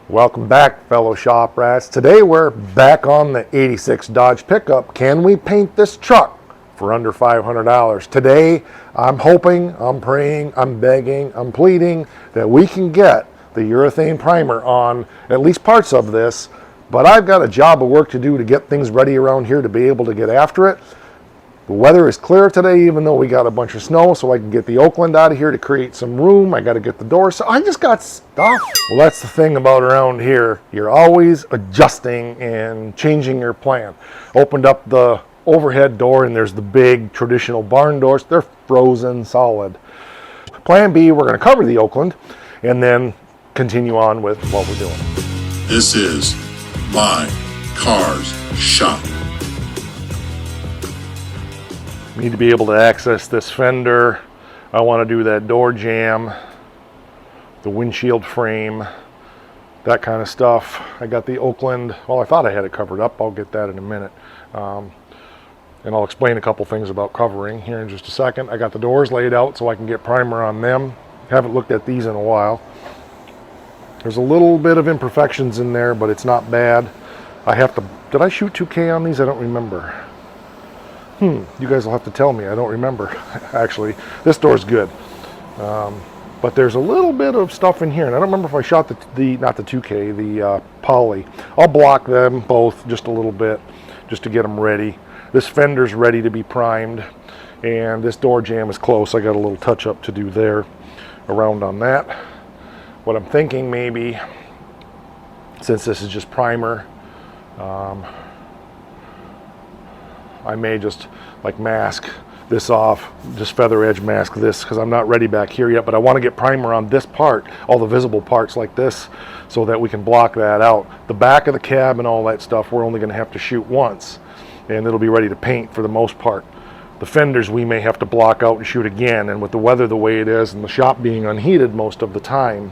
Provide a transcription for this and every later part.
Welcome back, fellow shop rats. Today we're back on the 86 Dodge pickup. Can we paint this truck for under $500? Today I'm hoping, I'm praying, I'm begging, I'm pleading that we can get the urethane primer on at least parts of this, but I've got a job of work to do to get things ready around here to be able to get after it. The weather is clear today, even though we got a bunch of snow, so I can get the Oakland out of here to create some room. I got to get the door, so I just got stuff. Well, that's the thing about around here. You're always adjusting and changing your plan. Opened up the overhead door, and there's the big traditional barn doors. They're frozen solid. Plan B, we're going to cover the Oakland, and then continue on with what we're doing. This is My Cars Shop. Need to be able to access this fender. I want to do that door jamb, the windshield frame, that kind of stuff. I got the Oakland, well, I thought I had it covered up. I'll get that in a minute. And I'll explain a couple things about covering here in just a second. I got the doors laid out so I can get primer on them. Haven't looked at these in a while. There's a little bit of imperfections in there, but it's not bad. I have to, did I shoot 2K on these? I don't remember. You guys will have to tell me. I don't remember, actually. This door's good. But there's a little bit of stuff in here, and I don't remember if I shot the not the 2K, the poly. I'll block them both just a little bit, just to get them ready. This fender's ready to be primed, and this door jamb is close. I got a little touch-up to do there, around on that. What I'm thinking maybe, since this is just primer, I may just like mask this off, just feather edge mask this, because I'm not ready back here yet, but I want to get primer on this part, all the visible parts like this, so that we can block that out. The back of the cab and all that stuff, we're only going to have to shoot once, and it'll be ready to paint for the most part. The fenders we may have to block out and shoot again, and with the weather the way it is and the shop being unheated most of the time,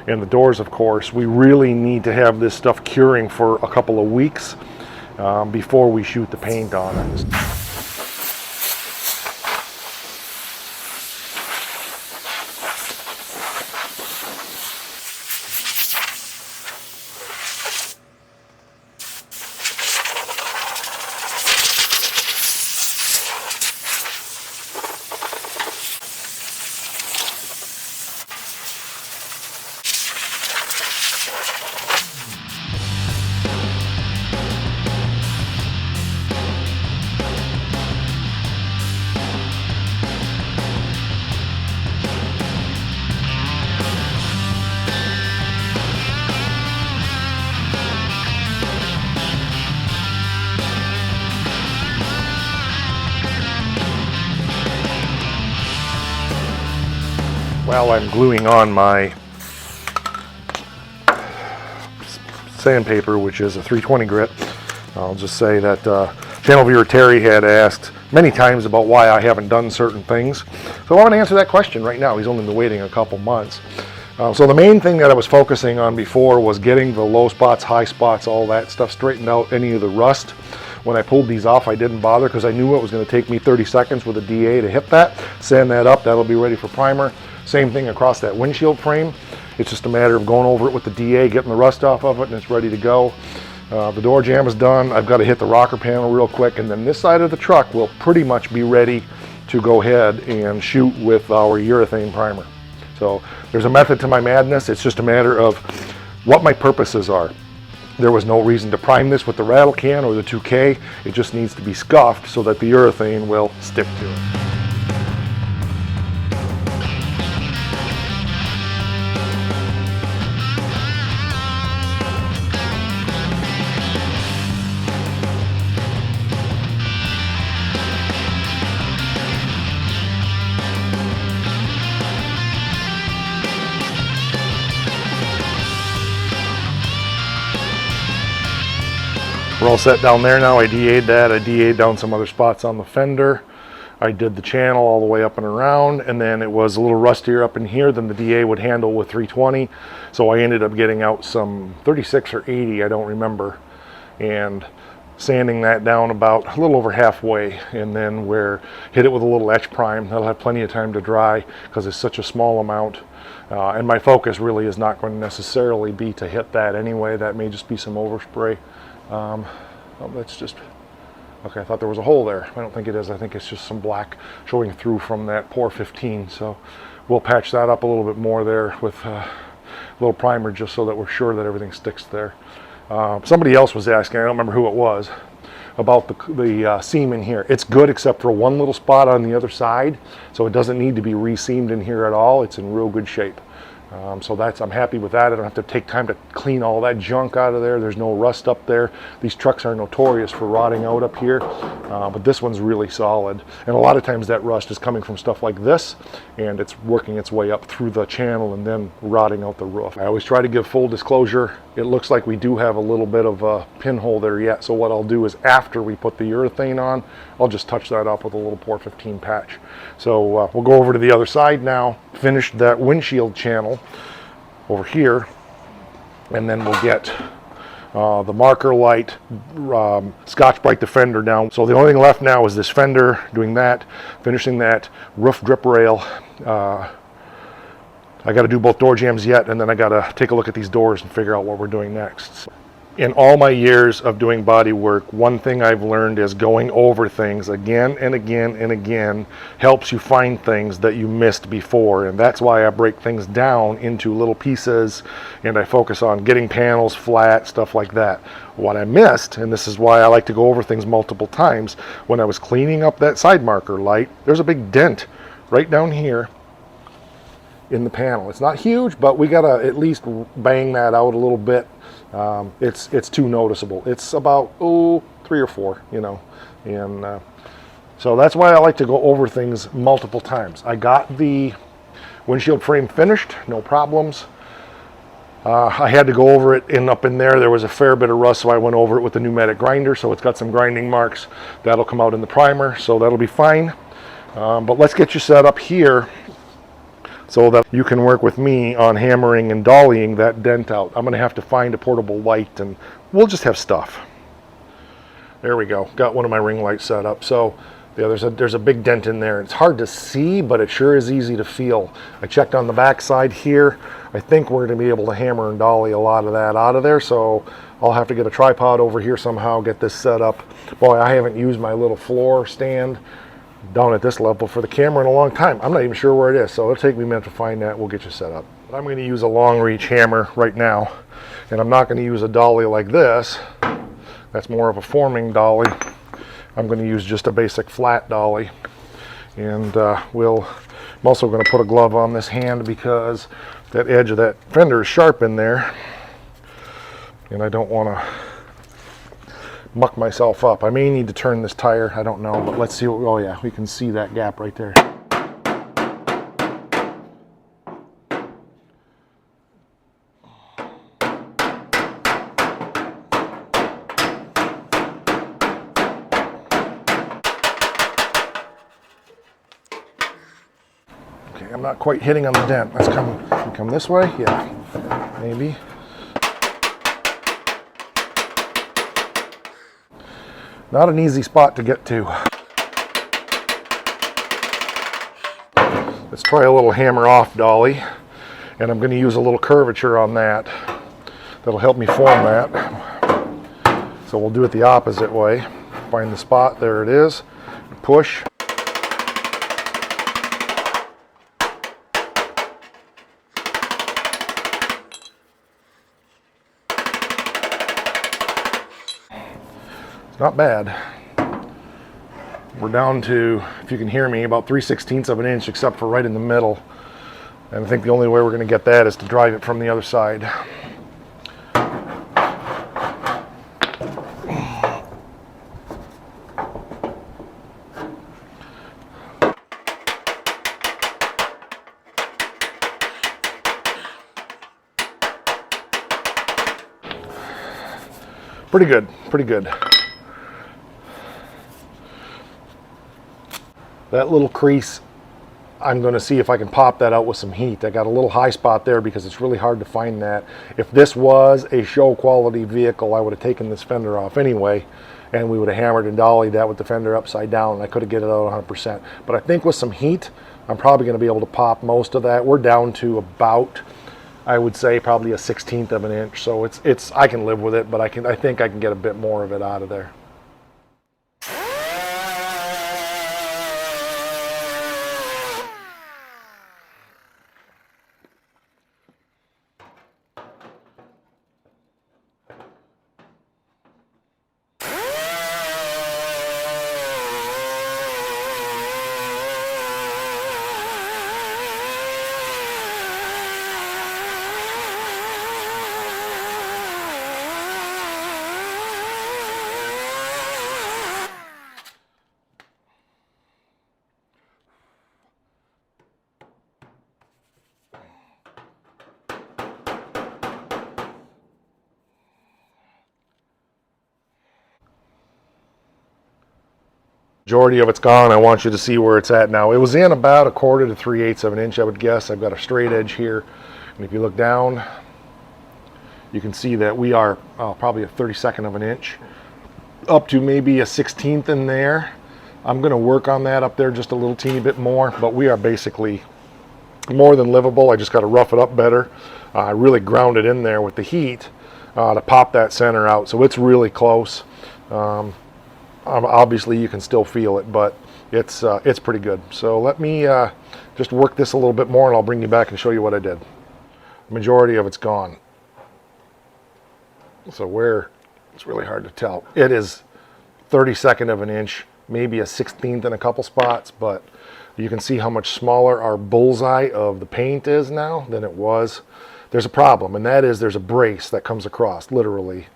and the doors of course, we really need to have this stuff curing for a couple of weeks before we shoot the paint on it. While I'm gluing on my sandpaper, which is a 320 grit, I'll just say that channel viewer Terry had asked many times about why I haven't done certain things. So I want to answer that question right now. He's only been waiting a couple months. So the main thing that I was focusing on before was getting the low spots, high spots, all that stuff straightened out, any of the rust. When I pulled these off, I didn't bother because I knew it was going to take me 30 seconds with a DA to hit that, sand that up, that'll be ready for primer. Same thing across that windshield frame. It's just a matter of going over it with the DA, getting the rust off of it, and it's ready to go. The door jamb is done. I've got to hit the rocker panel real quick, and then this side of the truck will pretty much be ready to go ahead and shoot with our urethane primer. So there's a method to my madness. It's just a matter of what my purposes are. There was no reason to prime this with the rattle can or the 2K. It just needs to be scuffed so that the urethane will stick to it. We're all set down there now. I DA'd that. I DA'd down some other spots on the fender. I did the channel all the way up and around, and then it was a little rustier up in here than the DA would handle with 320. So I ended up getting out some 36 or 80, I don't remember, and sanding that down about a little over halfway, and then hit it with a little etch prime. That'll have plenty of time to dry because it's such a small amount. And my focus really is not going to necessarily be to hit that anyway. That may just be some overspray. Oh, that's just, okay, I thought there was a hole there. I don't think it is. I think it's just some black showing through from that pour 15. So we'll patch that up a little bit more there with a little primer, just so that we're sure that everything sticks there. Somebody else was asking, I don't remember who it was, about the seam in here. It's good except for one little spot on the other side, so it doesn't need to be re-seamed in here at all. It's in real good shape. So I'm happy with that. I don't have to take time to clean all that junk out of there. There's no rust up there. These trucks are notorious for rotting out up here, but this one's really solid. And a lot of times that rust is coming from stuff like this, and it's working its way up through the channel and then rotting out the roof. I always try to give full disclosure. It looks like we do have a little bit of a pinhole there yet, so what I'll do is after we put the urethane on, I'll just touch that up with a little pour 15 patch. So we'll go over to the other side now, finish that windshield channel over here, and then we'll get the marker light, Scotch-Brite the fender down. So the only thing left now is this fender, doing that, finishing that roof drip rail. I got to do both door jambs yet, and then I got to take a look at these doors and figure out what we're doing next. In all my years of doing body work, one thing I've learned is going over things again and again and again helps you find things that you missed before, and that's why I break things down into little pieces and I focus on getting panels flat, stuff like that. What I missed, and this is why I like to go over things multiple times, when I was cleaning up that side marker light, there's a big dent right down here in the panel. It's not huge, but we gotta at least bang that out a little bit. It's too noticeable. It's about 3 or 4, you know, and so that's why I like to go over things multiple times. I got the windshield frame finished, no problems. I had to go over it, and up in there was a fair bit of rust, so I went over it with the pneumatic grinder, so it's got some grinding marks. That'll come out in the primer, so that'll be fine. But let's get you set up here so that you can work with me on hammering and dollying that dent out. I'm gonna have to find a portable light, and we'll just have stuff. There we go, got one of my ring lights set up. So yeah, there's a big dent in there. It's hard to see, but it sure is easy to feel. I checked on the back side here. I think we're gonna be able to hammer and dolly a lot of that out of there, so I'll have to get a tripod over here somehow, get this set up. Boy, I haven't used my little floor stand down at this level for the camera in a long time. I'm not even sure where it is, so it'll take me a minute to find that. We'll get you set up. But I'm going to use a long reach hammer right now, and I'm not going to use a dolly like this. That's more of a forming dolly. I'm going to use just a basic flat dolly, and I'm also going to put a glove on this hand because that edge of that fender is sharp in there, and I don't want to muck myself up. I may need to turn this tire, I don't know, but let's see. Oh yeah, we can see that gap right there. Okay, I'm not quite hitting on the dent. Let's come this way. Yeah, maybe. Not an easy spot to get to. Let's try a little hammer off dolly, and I'm going to use a little curvature on that. That'll help me form that. So we'll do it the opposite way. Find the spot, there it is, push. Not bad. We're down to, if you can hear me, about 3/16 of an inch, except for right in the middle. And I think the only way we're going to get that is to drive it from the other side. Pretty good, pretty good. That little crease, I'm going to see if I can pop that out with some heat. I got a little high spot there because it's really hard to find that. If this was a show quality vehicle, I would have taken this fender off anyway, and we would have hammered and dollied that with the fender upside down, and I could have get it out 100%. But I think with some heat, I'm probably going to be able to pop most of that. We're down to about, I would say, probably a 1/16 of an inch. So it's I can live with it, but I think I can get a bit more of it out of there. Majority of it's gone. I want you to see where it's at now. It was in about 1/4 to 3/8 of an inch, I would guess. I've got a straight edge here, and if you look down, you can see that we are probably a 32nd of an inch, up to maybe a 1/16 in there. I'm going to work on that up there just a little teeny bit more, but we are basically more than livable. I just got to rough it up better. I really ground it in there with the heat to pop that center out, so it's really close. Obviously you can still feel it, but it's pretty good. So let me just work this a little bit more, and I'll bring you back and show you what I did. The majority of it's gone. So where, it's really hard to tell. It is 32nd of an inch, maybe a 1/16 in a couple spots, but you can see how much smaller our bullseye of the paint is now than it was. There's a problem, and that is there's a brace that comes across literally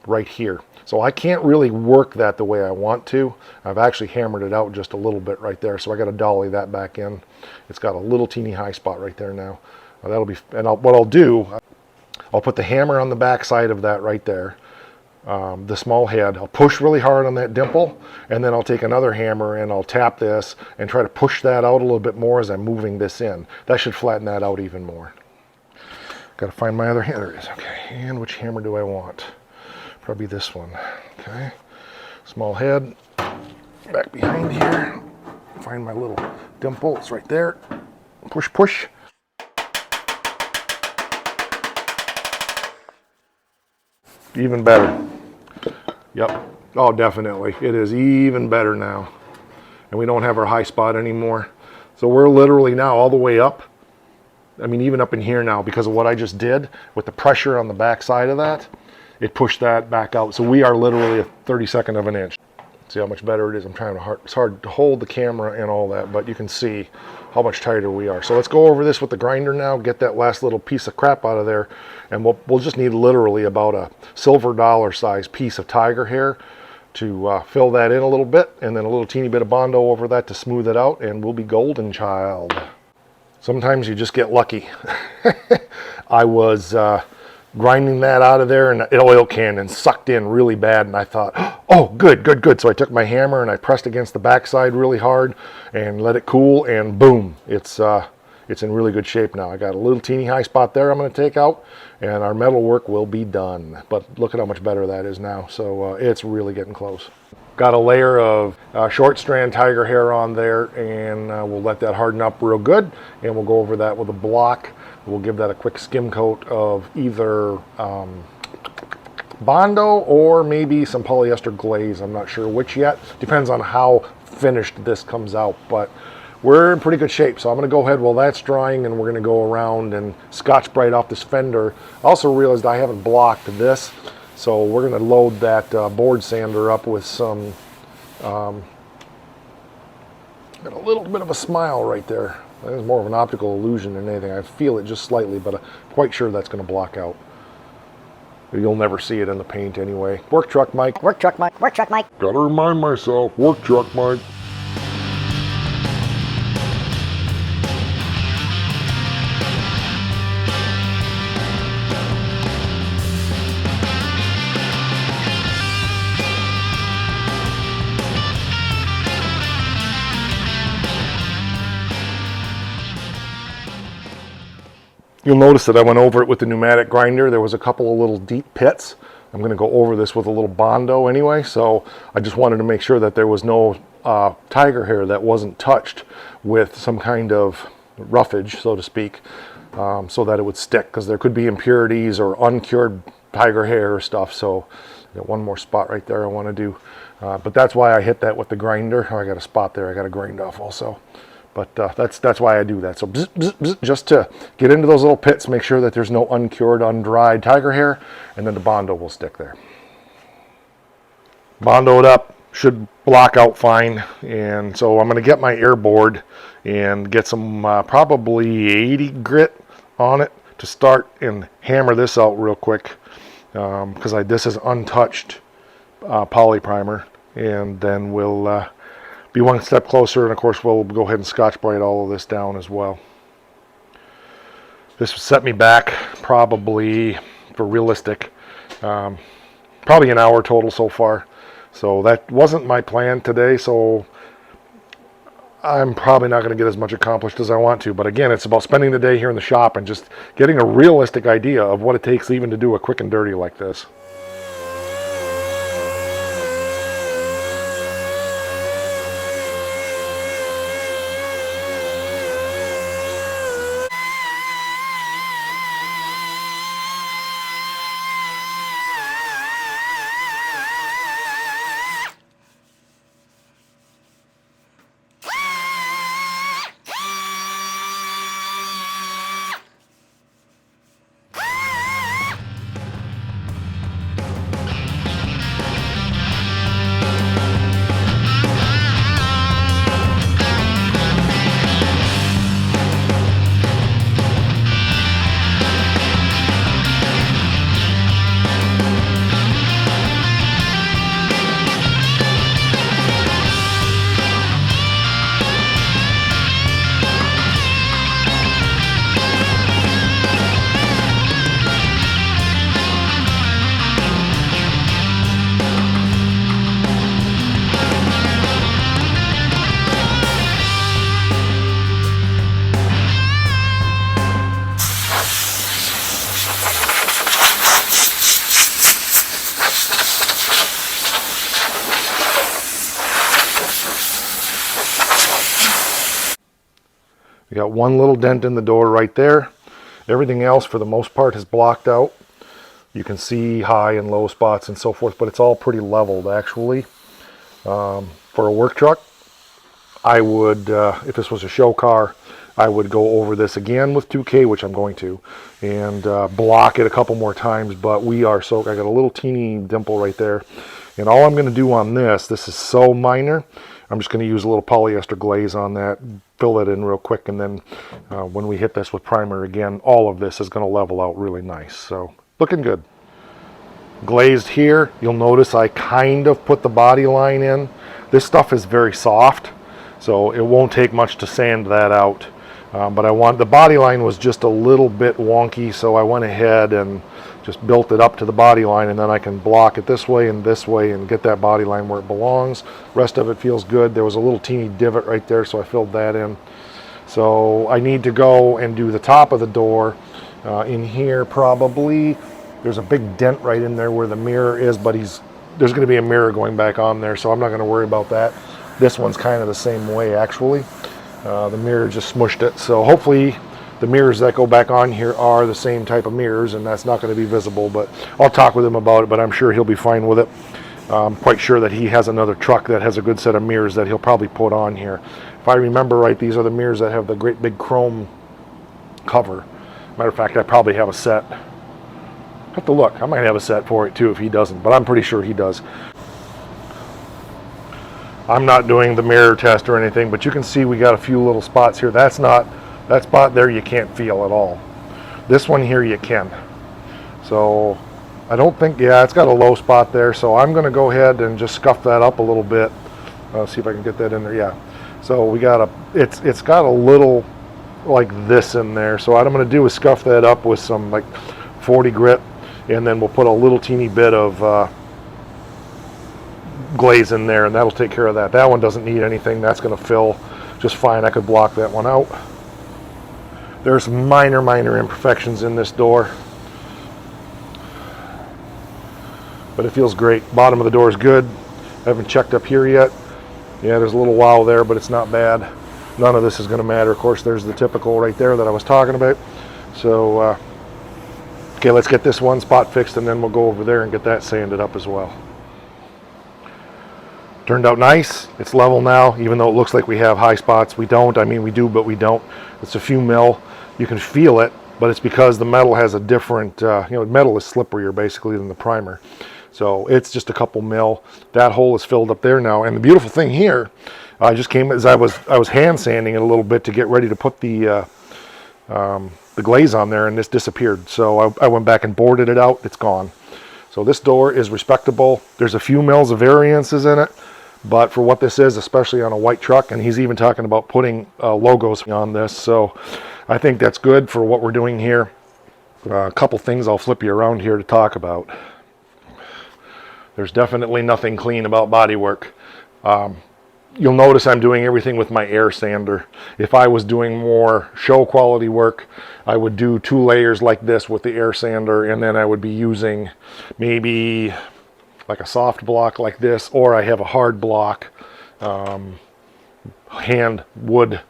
right here. So I can't really work that the way I want to. I've actually hammered it out just a little bit right there, so I got to dolly that back in. It's got a little teeny high spot right there now. That'll be, and what I'll do, I'll put the hammer on the back side of that right there, the small head. I'll push really hard on that dimple, and then I'll take another hammer and I'll tap this and try to push that out a little bit more as I'm moving this in. That should flatten that out even more. Got to find my other hammer. There it is. Okay, and which hammer do I want? Probably this one. Okay, small head, back behind here, find my little dimple, it's right there, push, push. Even better. Yep, oh definitely, it is even better now. And we don't have our high spot anymore. So we're literally now all the way up. I mean, even up in here now, because of what I just did with the pressure on the back side of that, it pushed that back out. So we are literally a 32nd of an inch. See how much better it is? I'm trying to it's hard to hold the camera and all that, but you can see how much tighter we are. So let's go over this with the grinder now, get that last little piece of crap out of there, and we'll just need literally about a silver dollar size piece of tiger hair to fill that in a little bit, and then a little teeny bit of Bondo over that to smooth it out, and we'll be golden, child. Sometimes you just get lucky. I was grinding that out of there, and it oil canned and sucked in really bad, and I thought, oh, good, good, good. So I took my hammer and I pressed against the backside really hard and let it cool, and boom, it's in really good shape now. I got a little teeny high spot there I'm going to take out, and our metal work will be done. But look at how much better that is now. So it's really getting close. Got a layer of short strand tiger hair on there, and we'll let that harden up real good, and we'll go over that with a block. We'll give that a quick skim coat of either Bondo or maybe some polyester glaze. I'm not sure which yet. Depends on how finished this comes out, but we're in pretty good shape. So I'm going to go ahead while that's drying, and we're going to go around and Scotch-Brite off this fender. I also realized I haven't blocked this, so we're going to load that board sander up with some, got a little bit of a smile right there. It's more of an optical illusion than anything. I feel it just slightly, but I'm quite sure that's going to block out. You'll never see it in the paint anyway. Work truck, Mike. Work truck, Mike. Work truck, Mike. Gotta remind myself, work truck, Mike. You'll notice that I went over it with the pneumatic grinder. There was a couple of little deep pits I'm going to go over this with a little Bondo anyway, so I just wanted to make sure that there was no tiger hair that wasn't touched with some kind of roughage, so to speak, so that it would stick, because there could be impurities or uncured tiger hair or stuff. So I got one more spot right there I want to do, but that's why I hit that with the grinder. Oh, I got a spot there I got to grind off also. But that's why I do that. So bzz, bzz, bzz, just to get into those little pits, make sure that there's no uncured, undried tiger hair, and then the Bondo will stick there. Bondoed up, should block out fine. And so I'm going to get my air board and get some probably 80 grit on it to start and hammer this out real quick, because this is untouched poly primer, and then we'll be one step closer, and of course we'll go ahead and Scotch Brite all of this down as well. This will set me back probably, for realistic, probably an hour total so far. So that wasn't my plan today, so I'm probably not going to get as much accomplished as I want to. But again, it's about spending the day here in the shop and just getting a realistic idea of what it takes even to do a quick and dirty like this. We got one little dent in the door right there. Everything else for the most part is blocked out. You can see high and low spots and so forth, but it's all pretty leveled actually. For a work truck, I would, if this was a show car, I would go over this again with 2K, which I'm going to, and block it a couple more times. But we are so, I got a little teeny dimple right there. And all I'm going to do on this is so minor, I'm just going to use a little polyester glaze on that, fill it in real quick, and then when we hit this with primer again, all of this is going to level out really nice. So looking good. Glazed here, you'll notice I kind of put the body line in. This stuff is very soft, so it won't take much to sand that out. But the body line was just a little bit wonky, so I went ahead and just built it up to the body line, and then I can block it this way and get that body line where it belongs. Rest of it feels good. There was a little teeny divot right there, so I filled that in. So I need to go and do the top of the door in here probably. There's a big dent right in there where the mirror is, but there's going to be a mirror going back on there, so I'm not going to worry about that. This one's kind of the same way actually. The mirror just smushed it, so hopefully the mirrors that go back on here are the same type of mirrors, and that's not going to be visible, but I'll talk with him about it, but I'm sure he'll be fine with it. I'm quite sure that he has another truck that has a good set of mirrors that he'll probably put on here. If I remember right, these are the mirrors that have the great big chrome cover. Matter of fact, I probably have a set. I have to look. I might have a set for it too if he doesn't, but I'm pretty sure he does. I'm not doing the mirror test or anything, but you can see we got a few little spots here. That spot there you can't feel at all. This one here you can. So I don't think, yeah, it's got a low spot there, so I'm going to go ahead and just scuff that up a little bit. See if I can get that in there. Yeah. So we got it's got a little like this in there. So what I'm going to do is scuff that up with some like 40 grit, and then we'll put a little teeny bit of glaze in there, and that'll take care of that. That one doesn't need anything. That's going to fill just fine. I could block that one out. There's minor imperfections in this door. but it feels great. Bottom of the door is good. I haven't checked up here yet. Yeah, there's a little wow there, but it's not bad. None of this is going to matter. Of course, there's the typical right there that I was talking about. So, okay, let's get this one spot fixed, and then we'll go over there and get that sanded up as well. Turned out nice. It's level now, even though it looks like we have high spots. We don't. I mean, we do, but we don't. It's a few mil. You can feel it, but it's because the metal has a different, metal is slipperier basically than the primer. So it's just a couple mil. That hole is filled up there now. And the beautiful thing here, I just came as I was hand sanding it a little bit to get ready to put the glaze on there, and this disappeared. So I went back and boarded it out. It's gone. So this door is respectable. There's a few mils of variances in it, but for what this is, especially on a white truck, and he's even talking about putting logos on this. So I think that's good for what we're doing here. A couple things I'll flip you around here to talk about. There's definitely nothing clean about bodywork. You'll notice I'm doing everything with my air sander. If I was doing more show quality work, I would do 2 layers like this with the air sander, and then I would be using maybe like a soft block like this, or I have a hard block hand wood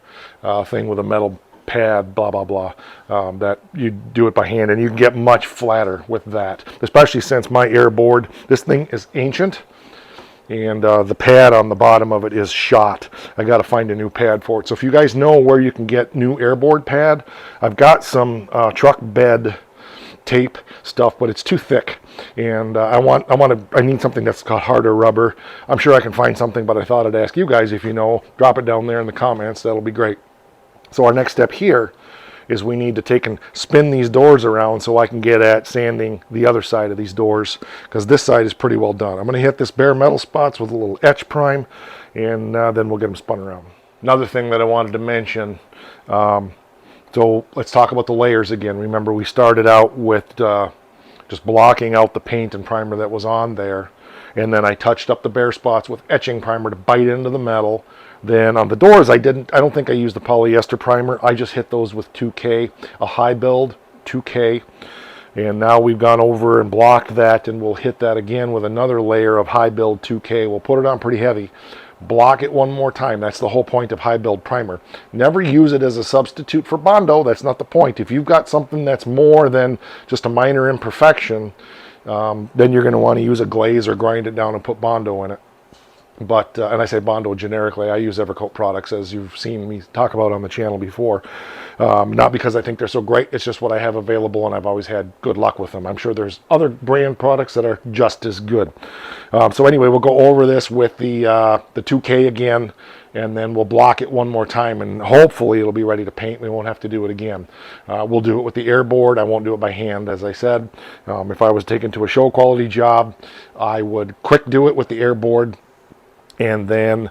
thing with a metal pad, blah blah blah, that you do it by hand, and you can get much flatter with that, especially since my air board, this thing is ancient, and the pad on the bottom of it is shot. I got to find a new pad for it. So if you guys know where you can get new airboard pad, I've got some truck bed tape stuff, but it's too thick, and I need something that's got harder rubber. I'm sure I can find something, but I thought I'd ask you guys if you know. Drop it down there in the comments. That'll be great. So our next step here is we need to take and spin these doors around so I can get at sanding the other side of these doors, because this side is pretty well done. I'm going to hit this bare metal spots with a little etch prime, and then we'll get them spun around. Another thing that I wanted to mention, so let's talk about the layers again. Remember, we started out with just blocking out the paint and primer that was on there, and then I touched up the bare spots with etching primer to bite into the metal. Then on the doors, I don't think I used the polyester primer. I just hit those with 2K, a high build 2K. And now we've gone over and blocked that, and we'll hit that again with another layer of high build 2K. We'll put it on pretty heavy. Block it one more time. That's the whole point of high build primer. Never use it as a substitute for Bondo. That's not the point. If you've got something that's more than just a minor imperfection, then you're going to want to use a glaze or grind it down and put Bondo in it. But, and I say Bondo generically, I use Evercoat products, as you've seen me talk about on the channel before. Not because I think they're so great, it's just what I have available, and I've always had good luck with them. I'm sure there's other brand products that are just as good. So anyway, we'll go over this with the 2K again, and then we'll block it one more time, and hopefully it'll be ready to paint. We won't have to do it again. We'll do it with the airboard. I won't do it by hand, as I said. If I was taken to a show quality job, I would quick do it with the airboard, and then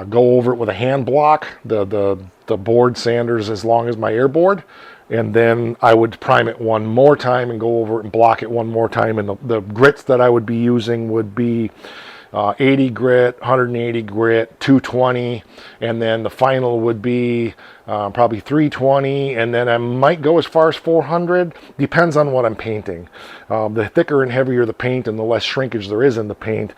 go over it with a hand block, the board sanders as long as my airboard, and then I would prime it one more time and go over it and block it one more time. And the grits that I would be using would be 80 grit, 180 grit, 220, and then the final would be probably 320, and then I might go as far as 400. Depends on what I'm painting. The thicker and heavier the paint and the less shrinkage there is in the paint,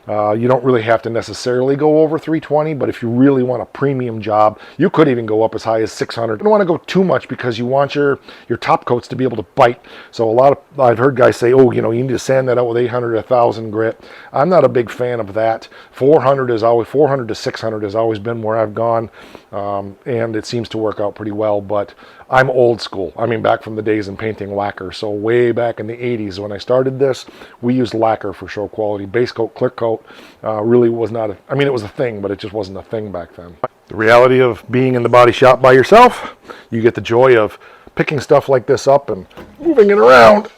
you don't really have to necessarily go over 320, but if you really want a premium job, you could even go up as high as 600. You don't want to go too much because you want your top coats to be able to bite. So I've heard guys say, oh, you need to sand that out with 800 to 1000 grit. I'm not a big fan of that. 400 to 600 has always been where I've gone, and it seems to work out pretty well. But I'm old school. I mean, back from the days in painting lacquer. So way back in the 80s when I started this, we used lacquer for show quality. Base coat, clear coat really was not I mean, it was a thing, but it just wasn't a thing back then. The reality of being in the body shop by yourself, you get the joy of picking stuff like this up and moving it around,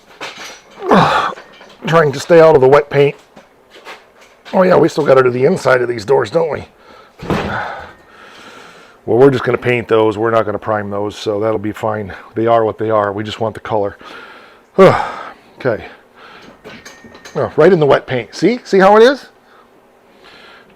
trying to stay out of the wet paint. Oh yeah, we still got to do the inside of these doors, don't we? Well, we're just going to paint those. We're not going to prime those, so that'll be fine. They are what they are. We just want the color. Okay. Oh, right in the wet paint. See how it is?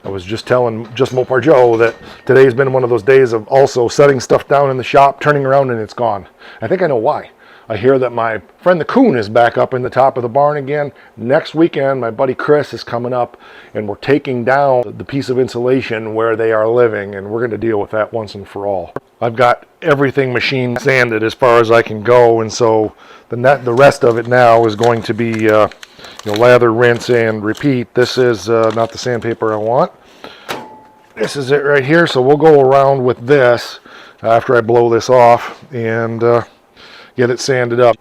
I was just telling Just Mopar Joe that today's been one of those days of also setting stuff down in the shop, turning around, and it's gone. I think I know why. I hear that my friend the coon is back up in the top of the barn again. Next weekend, my buddy Chris is coming up, and we're taking down the piece of insulation where they are living, and we're going to deal with that once and for all. I've got everything machine sanded as far as I can go, and so the rest of it now is going to be lather, rinse, and repeat. This is not the sandpaper I want. This is it right here, so we'll go around with this after I blow this off and get it sanded up.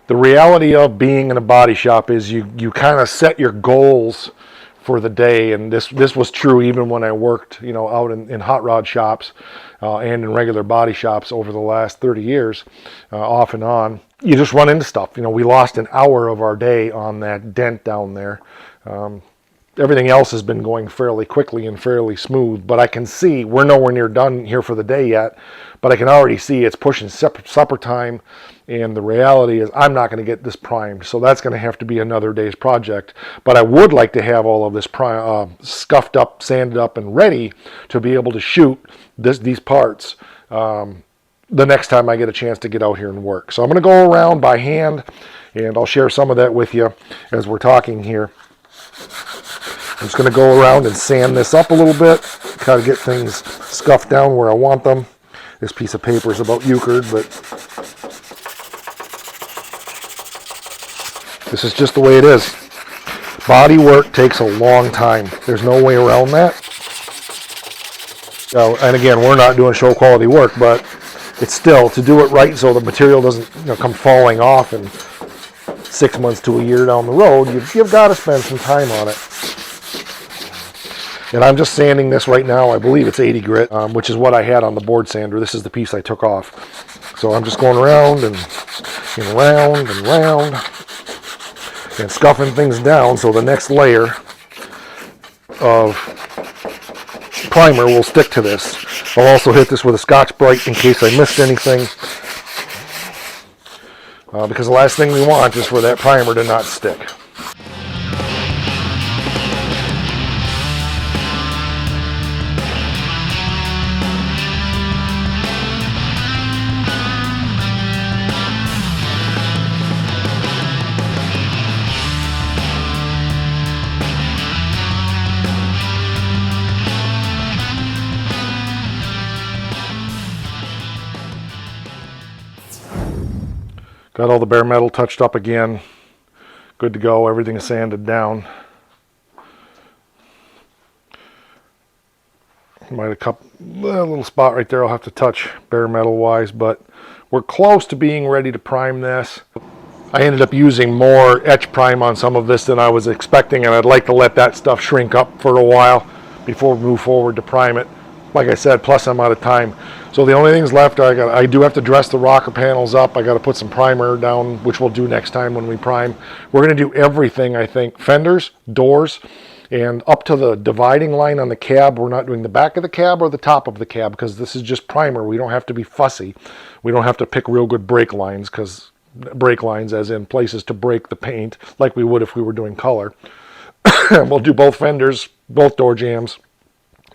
The reality of being in a body shop is you kind of set your goals for the day, and this was true even when I worked out in hot rod shops and in regular body shops over the last 30 years, off and on. You just run into stuff. We lost an hour of our day on that dent down there. Everything else has been going fairly quickly and fairly smooth, but I can see we're nowhere near done here for the day yet, but I can already see it's pushing supper time, and the reality is I'm not going to get this primed, so that's going to have to be another day's project. But I would like to have all of this scuffed up, sanded up, and ready to be able to shoot these parts the next time I get a chance to get out here and work. So I'm going to go around by hand, and I'll share some of that with you as we're talking here. I'm just going to go around and sand this up a little bit, kind of get things scuffed down where I want them. This piece of paper is about euchred, but this is just the way it is. Body work takes a long time. There's no way around that. And again, we're not doing show quality work, but it's still to do it right so the material doesn't come falling off and 6 months to a year down the road. You've got to spend some time on it. And I'm just sanding this right now. I believe it's 80 grit, which is what I had on the board sander. This is the piece I took off. So I'm just going around and round and round and scuffing things down so the next layer of primer will stick to this. I'll also hit this with a Scotch-Brite in case I missed anything, because the last thing we want is for that primer to not stick. Got all the bare metal touched up again. Good to go. Everything is sanded down. Might have a little spot right there I'll have to touch bare metal wise, but we're close to being ready to prime this. I ended up using more etch prime on some of this than I was expecting, and I'd like to let that stuff shrink up for a while before we move forward to prime it. Like I said, plus I'm out of time. So the only things left, I do have to dress the rocker panels up. I got to put some primer down, which we'll do next time when we prime. We're going to do everything, I think. Fenders, doors, and up to the dividing line on the cab. We're not doing the back of the cab or the top of the cab because this is just primer. We don't have to be fussy. We don't have to pick real good brake lines, because brake lines as in places to break the paint like we would if we were doing color. We'll do both fenders, both door jambs,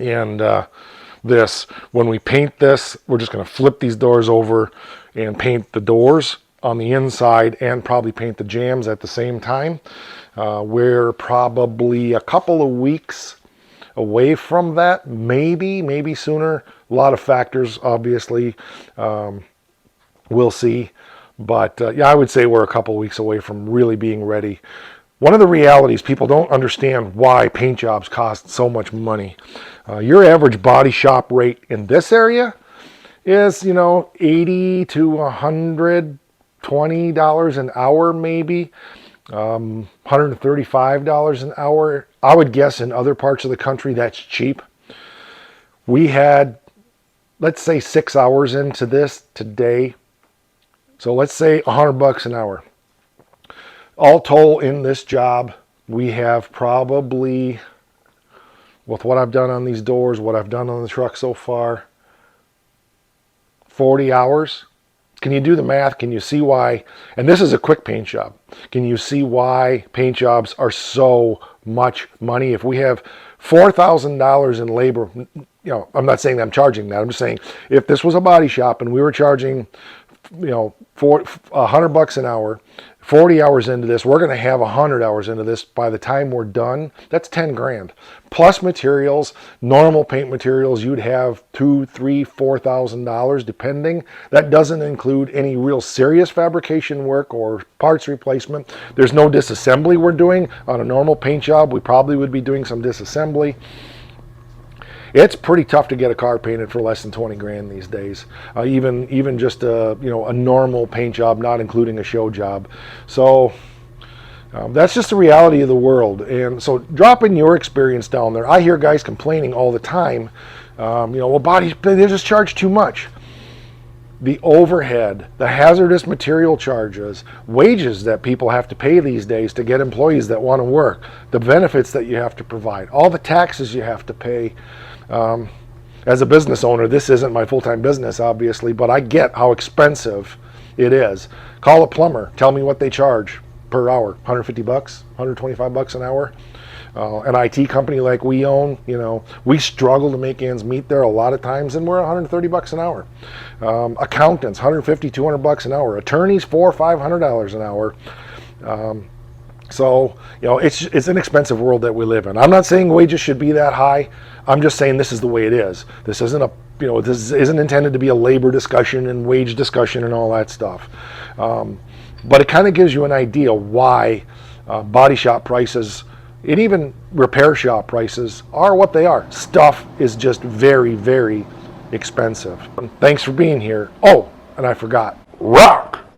and this. When we paint this, we're just going to flip these doors over and paint the doors on the inside and probably paint the jambs at the same time. We're probably a couple of weeks away from that, maybe sooner. A lot of factors, obviously. We'll see. But yeah, I would say we're a couple of weeks away from really being ready. One of the realities, people don't understand why paint jobs cost so much money. Your average body shop rate in this area is, $80 to $120 an hour, maybe. $135 an hour. I would guess in other parts of the country that's cheap. We had, let's say, 6 hours into this today. So let's say $100 an hour. All told, in this job, we have probably, with what I've done on these doors, what I've done on the truck so far, 40 hours. Can you do the math? Can you see why? And this is a quick paint job. Can you see why paint jobs are so much money? If we have $4,000 in labor, I'm not saying that I'm charging that. I'm just saying if this was a body shop and we were charging for $100 an hour, 40 hours into this, we're going to have 100 hours into this. By the time we're done, that's 10 grand plus materials. Normal paint materials, you'd have $2,000, $3,000, $4,000 depending. That doesn't include any real serious fabrication work or parts replacement. There's no disassembly we're doing on a normal paint job. We probably would be doing some disassembly. It's pretty tough to get a car painted for less than 20 grand these days. Even just a normal paint job, not including a show job. So that's just the reality of the world. And so drop in your experience down there. I hear guys complaining all the time. Well, bodies, they just charge too much. The overhead, the hazardous material charges, wages that people have to pay these days to get employees that want to work, the benefits that you have to provide, all the taxes you have to pay. As a business owner, this isn't my full-time business, obviously, but I get how expensive it is. Call a plumber, tell me what they charge per hour, $150, $125 an hour. An IT company like we own, we struggle to make ends meet there a lot of times, and we're $130 an hour. Accountants, $150, $200 an hour. Attorneys, $400, $500 an hour. So, it's an expensive world that we live in. I'm not saying wages should be that high. I'm just saying this is the way it is. This isn't this isn't intended to be a labor discussion and wage discussion and all that stuff. But it kind of gives you an idea why body shop prices and even repair shop prices are what they are. Stuff is just very, very expensive. Thanks for being here. Oh, and I forgot. Rock!